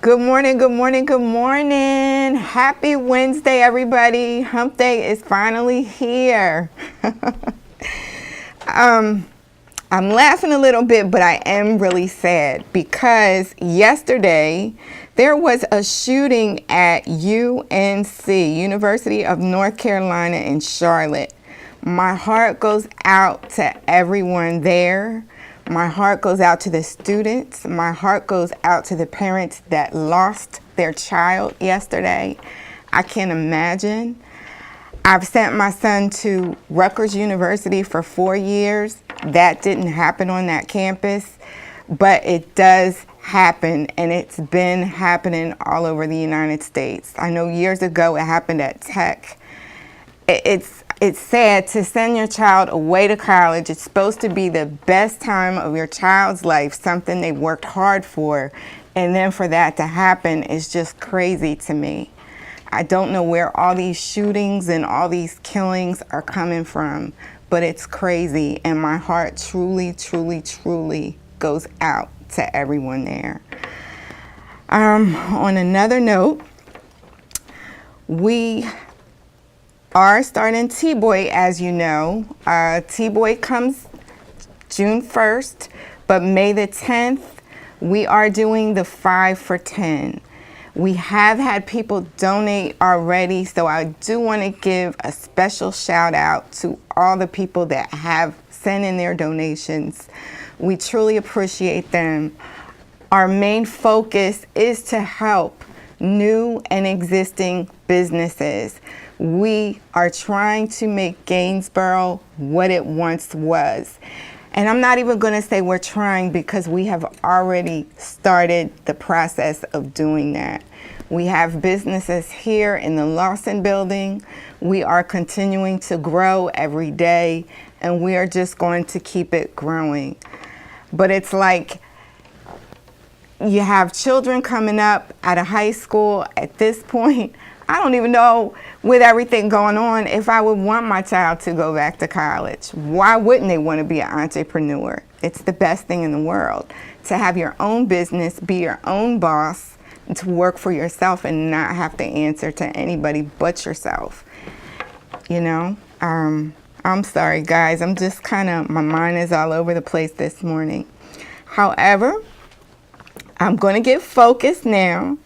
Good morning, good morning, good morning. Happy Wednesday, everybody. Hump Day is finally here. I'm laughing a little bit, but I am really sad because yesterday there was a shooting at UNC, University of North Carolina in Charlotte. My heart goes out to everyone there. My heart goes out to the students. My heart goes out to the parents that lost their child yesterday. I can't imagine. I've sent my son to Rutgers University for 4 years. That didn't happen on that campus, but it does happen, and it's been happening all over the United States. I know years ago it happened at Tech. It's sad to send your child away to college. It's supposed to be the best time of your child's life, something they worked hard for, and then for that to happen is just crazy to me. I don't know where all these shootings and all these killings are coming from, but it's crazy, and my heart truly, truly, truly goes out to everyone there. On another note, we are starting T-Boy, as you know. T-Boy comes June 1st, but May the 10th, we are doing the 5 for 10. We have had people donate already, so I do want to give a special shout out to all the people that have sent in their donations. We truly appreciate them. Our main focus is to help new and existing businesses. We are trying to make Gainesboro what it once was. And I'm not even going to say we're trying because we have already started the process of doing that. We have businesses here in the Lawson building. We are continuing to grow every day, and we are just going to keep it growing. But it's like you have children coming up out of high school at this point. I don't even know, with everything going on, if I would want my child to go back to college. Why wouldn't they want to be an entrepreneur? It's the best thing in the world to have your own business, be your own boss, and to work for yourself and not have to answer to anybody but yourself. You know, I'm sorry, guys. I'm just my mind is all over the place this morning. However, I'm going to get focused now.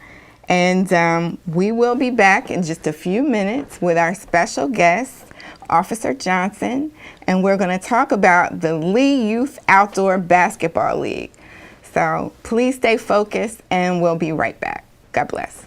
And we will be back in just a few minutes with our special guest, Officer Johnson, and we're going to talk about the Lee Youth Outdoor Basketball League. So please stay focused, and we'll be right back. God bless.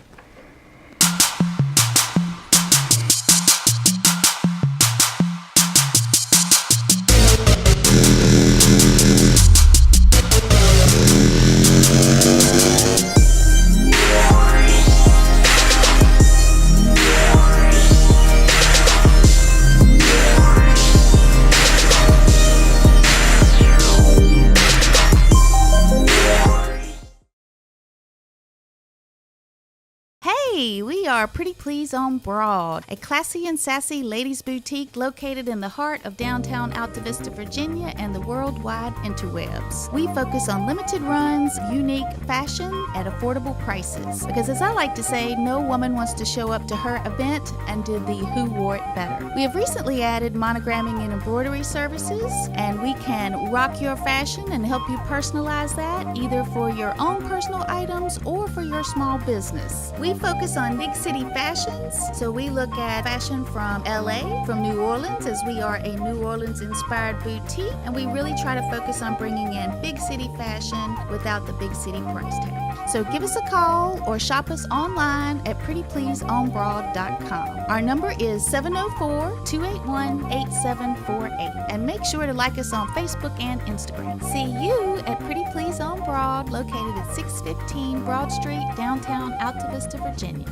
Hey, we are Pretty Please on Broad, a classy and sassy ladies' boutique located in the heart of downtown Alta Vista, Virginia, and the worldwide interwebs. We focus on limited runs, unique fashion at affordable prices. Because as I like to say, no woman wants to show up to her event and do the who wore it better. We have recently added monogramming and embroidery services, and we can rock your fashion and help you personalize that, either for your own personal items or for your small business. We focus on big city fashions, so we look at fashion from LA, from New Orleans, as we are a New Orleans inspired boutique, and we really try to focus on bringing in big city fashion without the big city price tag. So give us a call or shop us online at prettypleaseonbroad.com. Our number is 704-281-8748, and make sure to like us on Facebook and Instagram. See you at Pretty Please on Broad, located at 615 Broad Street, downtown Alta Vista, Virginia.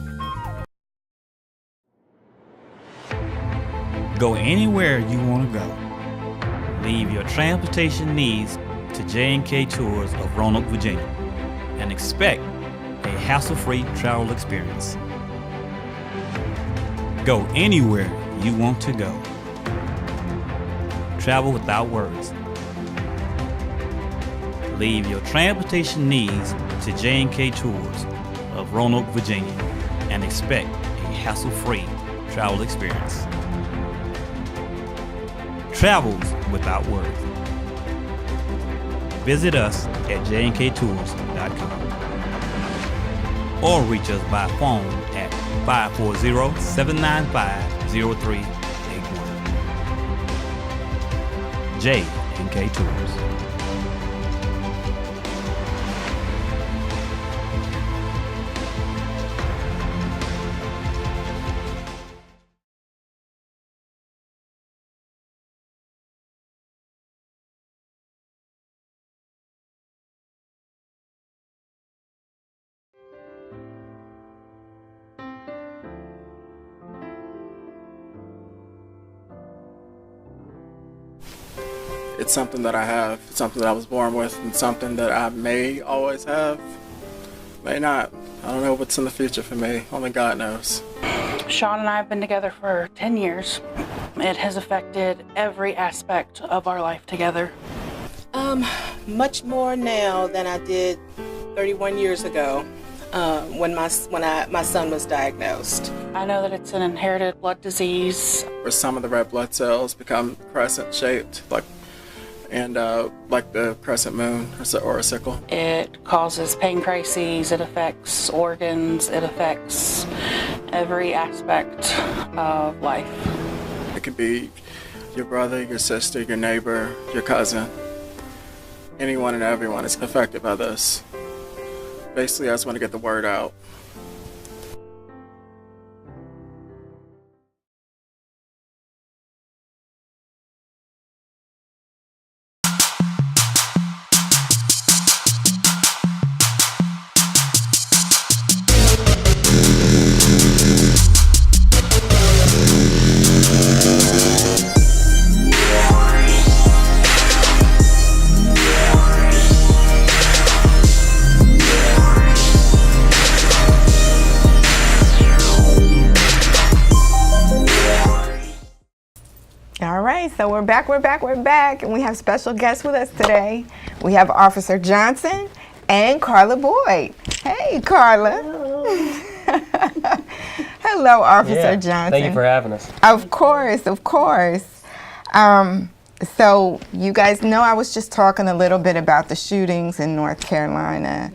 Go anywhere you want to go. Leave your transportation needs to J&K Tours of Roanoke, Virginia, and expect a hassle-free travel experience. Go anywhere you want to go. Travel without worries. Leave your transportation needs to J&K Tours of Roanoke, Virginia, and expect a hassle-free travel experience. Travels without worries. Visit us at jnktours.com or reach us by phone at 540-795-0381. J&K Tours. It's something that I have, it's something that I was born with, and something that I may always have, may not. I don't know what's in the future for me, only God knows. Sean and I have been together for 10 years. It has affected every aspect of our life together. Much more now than I did 31 years ago when my son was diagnosed. I know that it's an inherited blood disease. Where some of the red blood cells become crescent-shaped, like the crescent moon or a sickle. It causes pain crises, it affects organs, it affects every aspect of life. It could be your brother, your sister, your neighbor, your cousin. Anyone and everyone is affected by this. Basically, I just want to get the word out. All right, so we're back, and we have special guests with us today. We have Officer Johnson and Carla Boyd. Hey, Carla. Hello, Officer Johnson. Thank you for having us. Of course. So you guys know I was just talking a little bit about the shootings in North Carolina,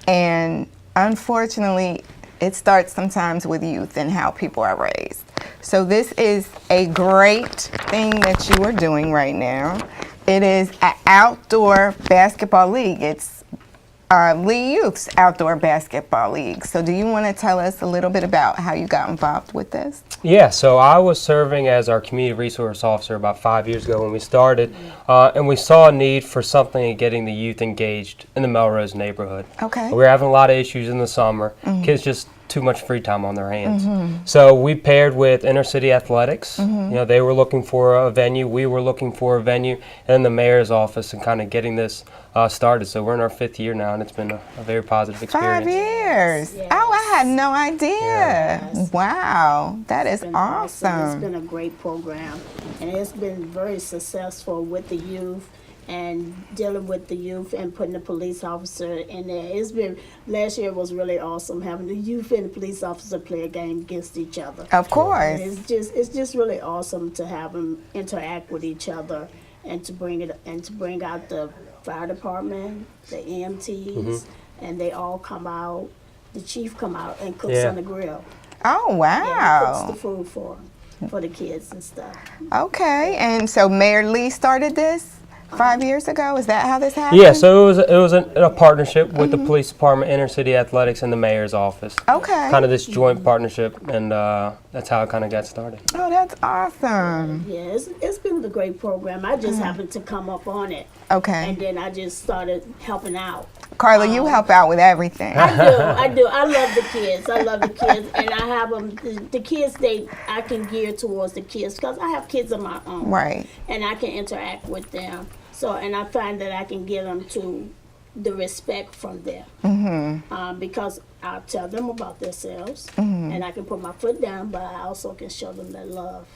and unfortunately, it starts sometimes with youth and how people are raised. So this is a great thing that you are doing right now. It is an outdoor basketball league. It's Lee Youth's Outdoor Basketball League. So do you want to tell us a little bit about how you got involved with this? Yeah, so I was serving as our community resource officer about 5 years ago when we started, and we saw a need for something in getting the youth engaged in the Melrose neighborhood. Okay. We were having a lot of issues in the summer. Kids just too much free time on their hands. So we paired with Inner City Athletics. You know, they were looking for a venue, we were looking for a venue, and the mayor's office, and kind of getting this started. So we're in our 5th year now, and it's been a very positive experience. 5 years. Yes. Oh, I had no idea. Yes. Wow, that is It's been awesome. It's been a great program, and it's been very successful with the youth and dealing with the youth and putting the police officer in there. It's been, last year was really awesome having the youth and the police officer play a game against each other. Of course. And it's just really awesome to have them interact with each other and to bring out the fire department, the EMTs, and they all come out. The chief come out and cooks on the grill. Oh, Yeah, cooks wow. the food for the kids and stuff. Okay, and so Mayor Lee started this 5 years ago? Is that how this happened? Yeah, so it was a partnership with the police department, Inner City Athletics, and the mayor's office. Okay. Kind of this joint partnership, and that's how it kind of got started. Oh, that's awesome. Yeah, it's been a great program. I just happened to come up on it, Okay. and then I just started helping out. Carla, you help out with everything. I do. I love the kids. And I have them. The kids, I can gear towards the kids because I have kids of my own. Right. And I can interact with them. So, and I find that I can give them to the respect from them. Because I'll tell them about themselves, and I can put my foot down, but I also can show them that love.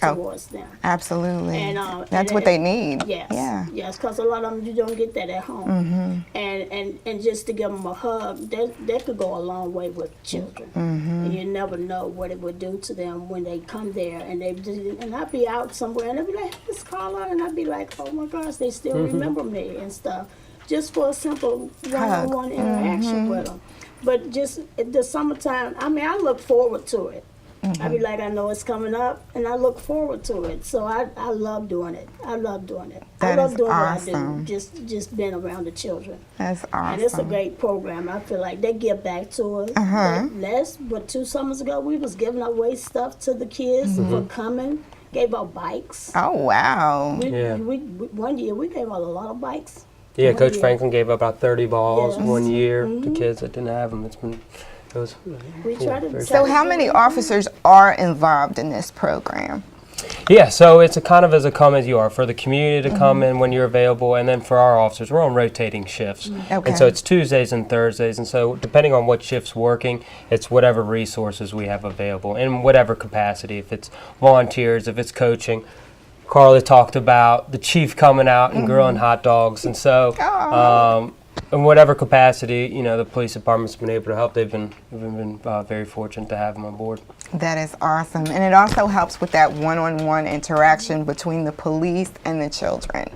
towards them. Absolutely. And, That's and what they need. Yes. Yeah. Yes, because a lot of them, you don't get that at home. And just to give them a hug, that could go a long way with children. And you never know what it would do to them when they come there. And I'd be out somewhere and they'd be like, hey, Miss Carla. And I'd be like, oh my gosh, they still remember me and stuff. Just for a simple one-on-one interaction with them. But just the summertime, I mean, I look forward to it. I be like, I know it's coming up, and I look forward to it. So I love doing it. I love doing it. I love doing awesome. what I do, just being around the children. That's awesome. And it's a great program. I feel like they give back to us. But 2 summers ago, we was giving away stuff to the kids for coming. Gave out bikes. Oh, wow. One year, we gave out a lot of bikes. Yeah, Coach Franklin gave about 30 balls Yes. one year to kids that didn't have them. We try to. So how many officers are involved in this program? Yeah, so it's a kind of as a come as you are, for the community to come in when you're available, and then for our officers, we're on rotating shifts. Okay. And so it's Tuesdays and Thursdays, and so depending on what shift's working, it's whatever resources we have available in whatever capacity, if it's volunteers, if it's coaching. Carla talked about the chief coming out and grilling hot dogs, and so in whatever capacity, you know, the police department's been able to help. We've been very fortunate to have them on board. That is awesome. And it also helps with that one-on-one interaction between the police and the children.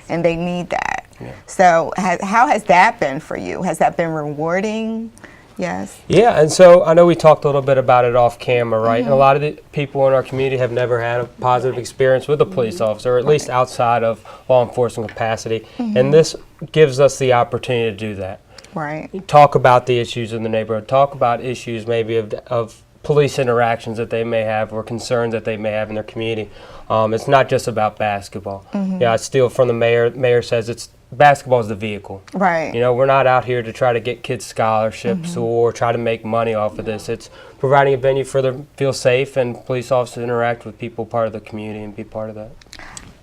And they need that. Yeah. So how has that been for you? Has that been rewarding? Yes. Yeah, and so I know we talked a little bit about it off camera, right? And a lot of the people in our community have never had a positive experience with a police officer, or at least outside of law enforcement capacity. And this gives us the opportunity to do that. Right. Talk about the issues in the neighborhood, talk about issues maybe of police interactions that they may have or concerns that they may have in their community. It's not just about basketball. Yeah, I steal from the mayor. The mayor says basketball is the vehicle. Right. You know, we're not out here to try to get kids scholarships or try to make money off of this. It's providing a venue for them to feel safe and police officers interact with people part of the community and be part of that.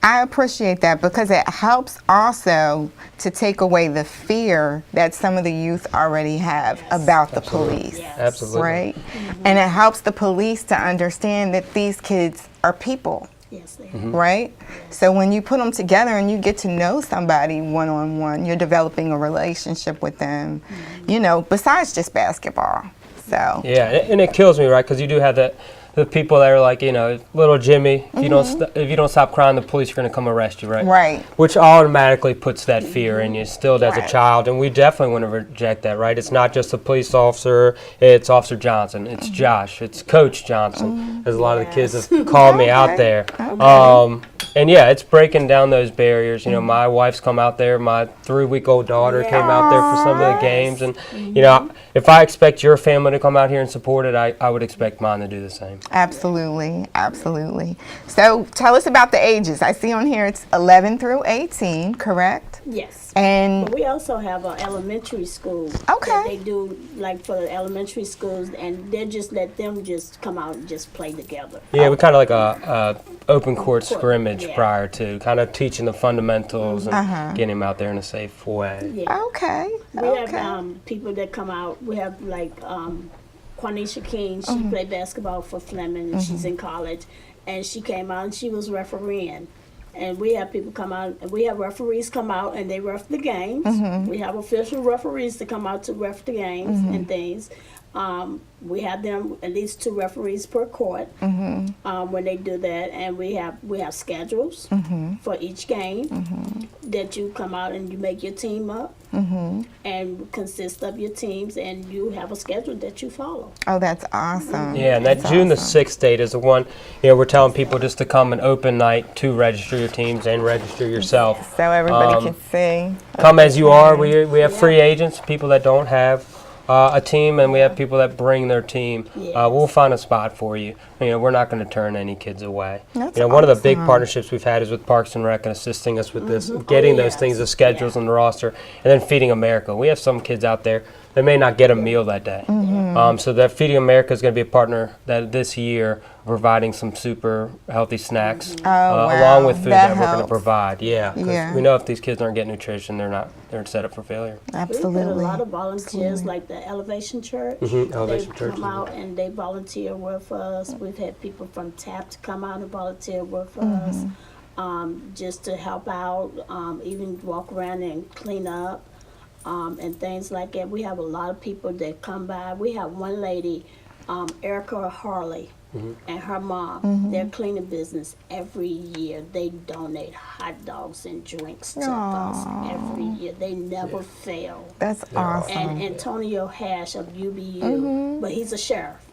I appreciate that because it helps also to take away the fear that some of the youth already have about the police. Yes. Absolutely. Right? And it helps the police to understand that these kids are people. Yes, they Right? So when you put them together and you get to know somebody one-on-one, you're developing a relationship with them, you know, besides just basketball. So Yeah, and it kills me, right? Because you do have the people that are like, you know, little Jimmy, if you don't stop crying, the police are going to come arrest you, right? Right. Which automatically puts that fear in you still as a Right. child, and we definitely want to reject that, right? It's not just a police officer, it's Officer Johnson, it's Josh, it's Coach Johnson, as a lot of the kids have called me out there. And yeah, it's breaking down those barriers. You know, my wife's come out there, my 3-week-old daughter came out there for some of the games, and you know, if I expect your family to come out here and support it, I would expect mine to do the same. Absolutely, absolutely. So tell us about the ages. I see on here it's 11 through 18, correct? Yes. And But we also have an elementary school. Okay. That they do like for the elementary schools, and they just let them just come out and just play together. Yeah, we kind of like a open court scrimmage yeah. prior to kind of teaching the fundamentals and getting them out there in a safe way. Yeah. okay, We have people that come out. We have like Quanisha King. She played basketball for Fleming, and she's in college. And she came out and she was refereeing. And we have people come out, and we have referees come out and they ref the games. We have official referees to come out to ref the games and things. We have them at least 2 referees per court when they do that, and we have schedules for each game that you come out and you make your team up and consist of your teams, and you have a schedule that you follow. Oh, that's awesome. Yeah, and that June the 6th date is the one, you know, we're telling people just to come an open night to register your teams and register yourself. So everybody can see. Come as you are. We have free agents, people that don't have a team, and we have people that bring their team. We'll find a spot for you. You know, we're not going to turn any kids away. That's you know, one of the big awesome. partnerships we've had is with Parks and Rec and assisting us with this, getting those things, the schedules and the roster, and then Feeding America. We have some kids out there that may not get a meal that day. So that Feeding America is going to be a partner that this year providing some super healthy snacks along with food that we're going to provide. Yeah, because we know if these kids aren't getting nutrition, they're set up for failure. Absolutely. We've had a lot of volunteers, like the Elevation Church. Elevation Church come out and they volunteer with us. We've had people from TAP to come out and volunteer with us, just to help out, even walk around and clean up, and things like that. We have a lot of people that come by. We have one lady, Erica Harley, and her mom. Their cleaning business every year. They donate hot dogs and drinks to us every year. They never fail. That's awesome. And Antonio Hash of UBU, but he's a sheriff.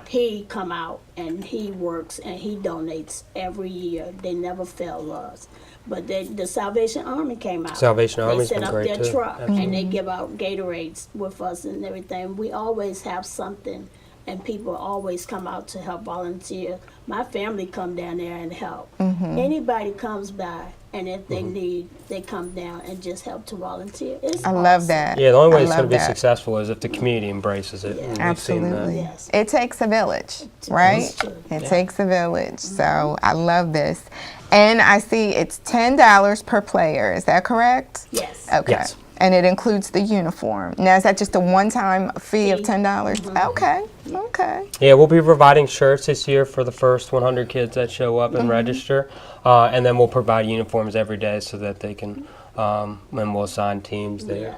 He come out and he works and he donates every year. They never fail us. But the Salvation Army came out. Salvation Army's They set been up great their too. truck and they give out Gatorades with us and everything. We always have something, and people always come out to help volunteer. My family come down there and help. Anybody comes by, and if they need, they come down and just help to volunteer. It's I love awesome. that. Yeah, the only way it's I going to love be that. successful is if the community embraces it. And we've seen that. Absolutely. Yes. It takes a village, right? true. It takes a village. So I love this. And I see it's $10 per player. Is that correct? Yes. Okay. Yes. And it includes the uniform. Now, is that just a one-time fee of Fee. $10? Okay. Okay. Yeah, we'll be providing shirts this year for the first 100 kids that show up and register. And then we'll provide uniforms every day so that they can, and we'll assign teams there.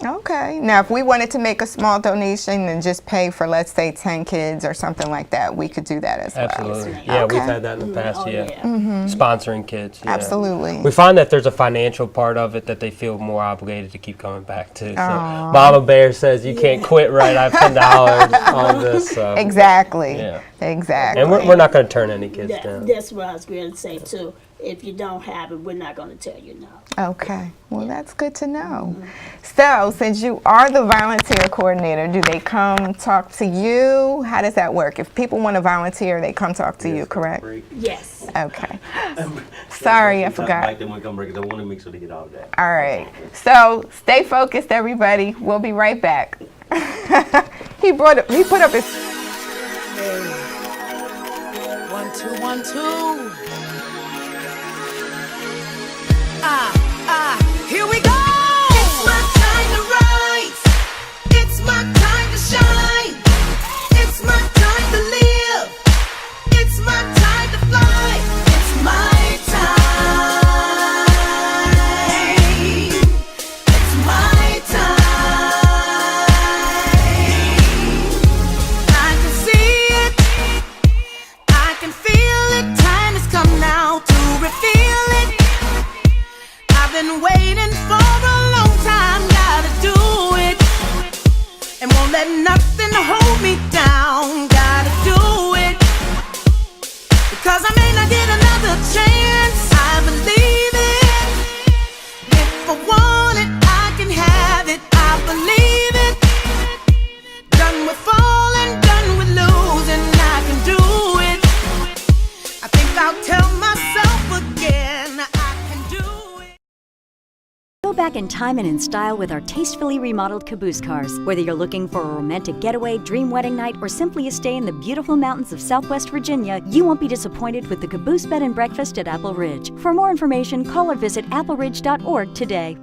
Okay. Now, if we wanted to make a small donation and just pay for, let's say, 10 kids or something like that, we could do that as well. Absolutely. Yeah, we've had that in the past, sponsoring kids. Yeah. Absolutely. We find that there's a financial part of it that they feel more obligated to keep coming back to. So Mama Bear says you can't quit, right? I have $10 on this. So. Exactly. Yeah. Exactly. And we're not going to turn any kids down. That's what I was going to say, too. If you don't have it, we're not going to tell you no. Okay. Well, that's good to know. So, since you are the volunteer coordinator, do they come talk to you? How does that work? If people want to volunteer, they come talk to you, correct? Yes. Okay. Sorry, I forgot. Like them when come break, I want to make sure they get all of that. All right. So, stay focused, everybody. We'll be right back. He put up his... 1, 2, 1, 2. Here we go. It's my time to rise. It's my time to shine. It's my time to live. It's my time to fly. It's my time. It's my time. I can see it. I can feel it. Time has come now to reveal it. I've been waiting for a long time, gotta do it. And won't let nothing hold me down, gotta do it. Because I may not get another chance, I believe it. If I want it, I can have it, I believe it. Done with falling, done with losing, I can do it. I think I'll tell myself again, I can do it. Go back in time and in style with our tastefully remodeled caboose cars. Whether you're looking for a romantic getaway, dream wedding night, or simply a stay in the beautiful mountains of Southwest Virginia, you won't be disappointed with the Caboose Bed and Breakfast at Apple Ridge. For more information, call or visit appleridge.org today.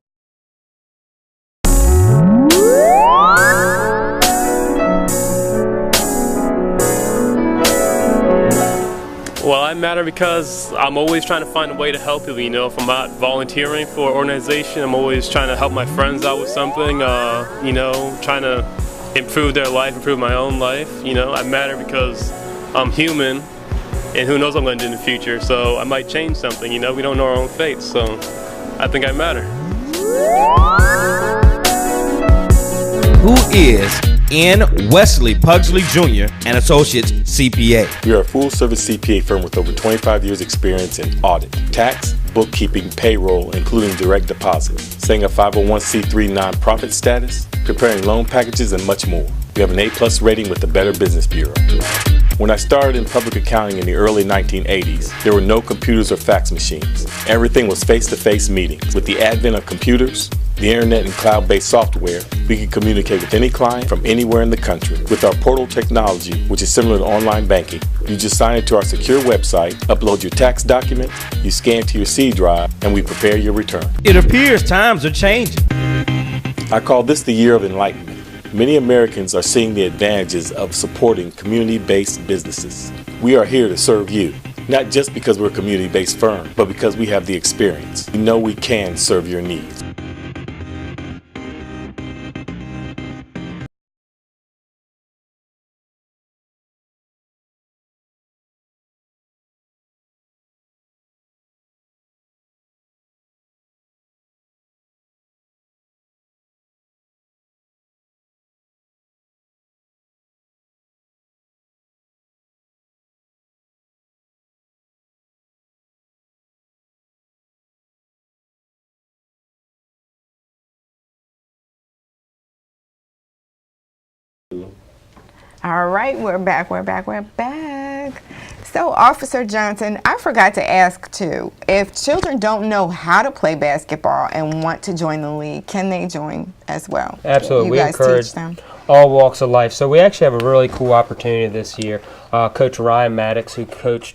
Well, I matter because I'm always trying to find a way to help people, you know. If I'm not volunteering for an organization, I'm always trying to help my friends out with something, you know, trying to improve their life, improve my own life, you know. I matter because I'm human, and who knows what I'm going to do in the future, so I might change something, you know. We don't know our own fate, so I think I matter. Who is N. Wesley Pugsley Jr. and Associates CPA? We are a full-service CPA firm with over 25 years experience in audit, tax, bookkeeping, payroll, including direct deposit, setting a 501c3 nonprofit status, preparing loan packages, and much more. We have an A+ rating with the Better Business Bureau. When I started in public accounting in the early 1980s, there were no computers or fax machines. Everything was face-to-face meetings. With the advent of computers, the internet and cloud-based software, we can communicate with any client from anywhere in the country. With our portal technology, which is similar to online banking, you just sign into our secure website, upload your tax documents, you scan to your C drive, and we prepare your return. It appears times are changing. I call this the year of enlightenment. Many Americans are seeing the advantages of supporting community-based businesses. We are here to serve you, not just because we're a community-based firm, but because we have the experience. We know we can serve your needs. All right, we're back. So, Officer Johnson, I forgot to ask too, if children don't know how to play basketball and want to join the league, can they join as well? Absolutely. You We guys encourage teach them? all walks of life. So we actually have a really cool opportunity this year. Coach Ryan Maddox, who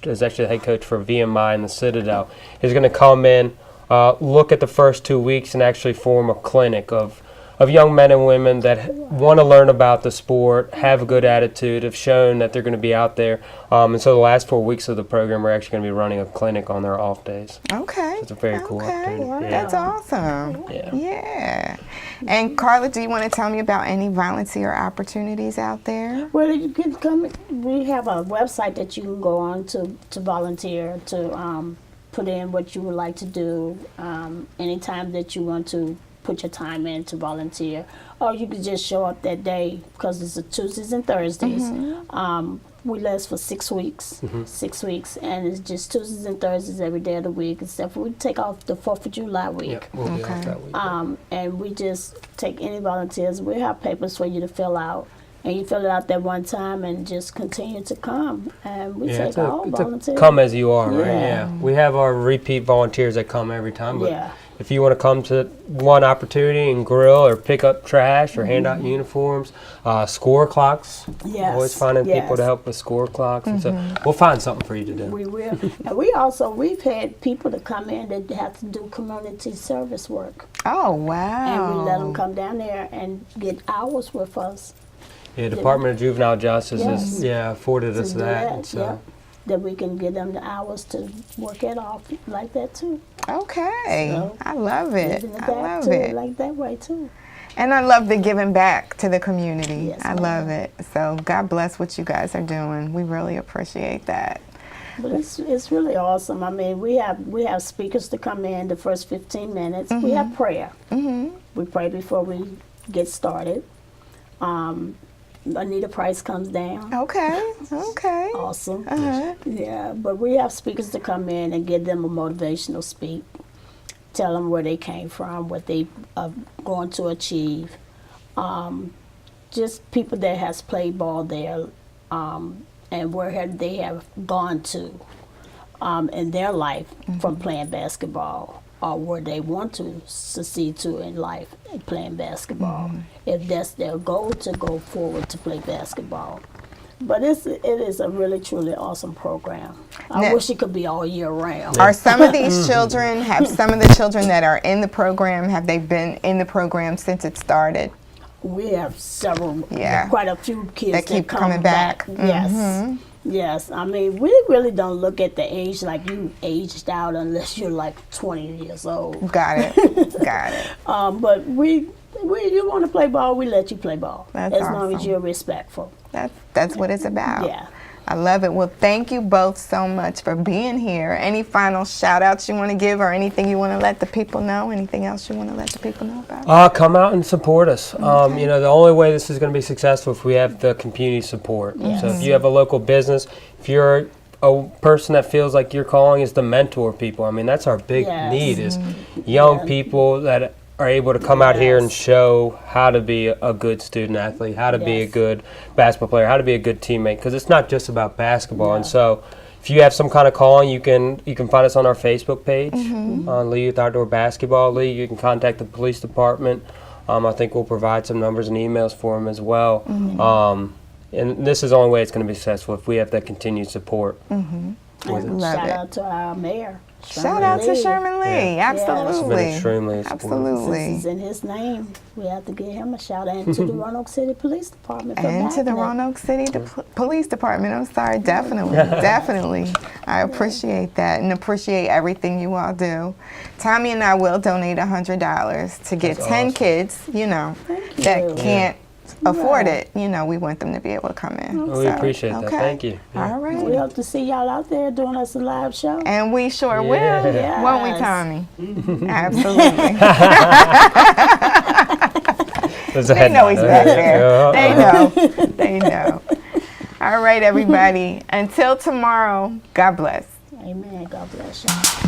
is actually the head coach for VMI in the Citadel, is going to come in, look at the first 2 weeks and actually form a clinic of young men and women that want to learn about the sport, have a good attitude, have shown that they're going to be out there. And so the last 4 weeks of the program, we're actually going to be running a clinic on their off days. Okay. So it's a very cool opportunity. Yeah. That's awesome. Yeah. And Carla, do you want to tell me about any volunteer opportunities out there? Well, you can come. We have a website that you can go on to volunteer, to put in what you would like to do, anytime that you want to put your time in to volunteer, or you could just show up that day, because it's a Tuesdays and Thursdays. We last for 6 weeks, 6 weeks, and it's just Tuesdays and Thursdays every day of the week, except for we take off the 4th of July week. Yep, we'll be off that week. And we just take any volunteers. We have papers for you to fill out, and you fill it out that one time and just continue to come. And we take all volunteers. Come as you are, right? Yeah. We have our repeat volunteers that come every time, but Yeah. if you want to come to one opportunity and grill or pick up trash or hand out uniforms, score clocks. Yes, Always finding people to yes. help with score clocks. And so we'll find something for you to do. We will. And we've had people to come in that have to do community service work. Oh, wow. And we let them come down there and get hours with us. Yeah, Department of Juvenile Justice Yes. has afforded us to do that. And so. Yep. That we can give them the hours to work it off like that too. Okay. So, I love it. giving I back love to it. like that way too. And I love the giving back to the community. Yes, I love it. So God bless what you guys are doing. We really appreciate that. But it's really awesome. I mean, we have speakers to come in the first 15 minutes. We have prayer. We pray before we get started. Anita Price comes down. Okay. Awesome. Yeah, but we have speakers to come in and give them a motivational speak. Tell them where they came from, what they are going to achieve. Just people that has played ball there, and where they have gone to in their life from playing basketball, or where they want to succeed to in life playing basketball, if that's their goal, to go forward to play basketball. But it is a really, truly awesome program. I wish it could be all year round. Are some of these children, some of the children that are in the program, have they been in the program since it started? We have several, Yeah. quite a few kids That keep come coming back. Yes. Yes, I mean, we really don't look at the age like you aged out unless you're like 20 years old. Got it. Got it. But you want to play ball, we let you play ball. That's as long as awesome. you're respectful. That's what it's about. Yeah. I love it. Well, thank you both so much for being here. Any final shout outs you want to give, or anything you want to let the people know? Anything else you want to let the people know about? Come out and support us. The only way this is going to be successful if we have the community support. Yes. So if you have a local business, if you're a person that feels like your calling is to mentor people, I mean, that's our big need, is young people that are able to come out here and show how to be a good student athlete, how to be a good basketball player, how to be a good teammate, because it's not just about basketball. And so, if you have some kind of calling, you can find us on our Facebook page, on Lee Youth Outdoor Basketball League. You can contact the police department. I think we'll provide some numbers and emails for them as well. And this is the only way it's going to be successful, if we have that continued support. And shout out to our mayor. Shout out to Sherman Lee. Yeah. Absolutely. It's been extremely supportive. Absolutely. Since it's in his name, we have to give him a shout out, and to the Roanoke City Police Department for And to the backing it. Roanoke City Police Department. I'm sorry, definitely, definitely. I appreciate that and appreciate everything you all do. Tommy and I will donate $100 to get 10 kids, that can't afford it. We want them to be able to come in. Well, we appreciate that. Thank you. Yeah. All right. We hope to see y'all out there doing us a live show. And we sure will, Yes. won't we, Tommy? Absolutely. They know he's back there. They know. They know. All right, everybody. Until tomorrow, God bless. Amen. God bless y'all.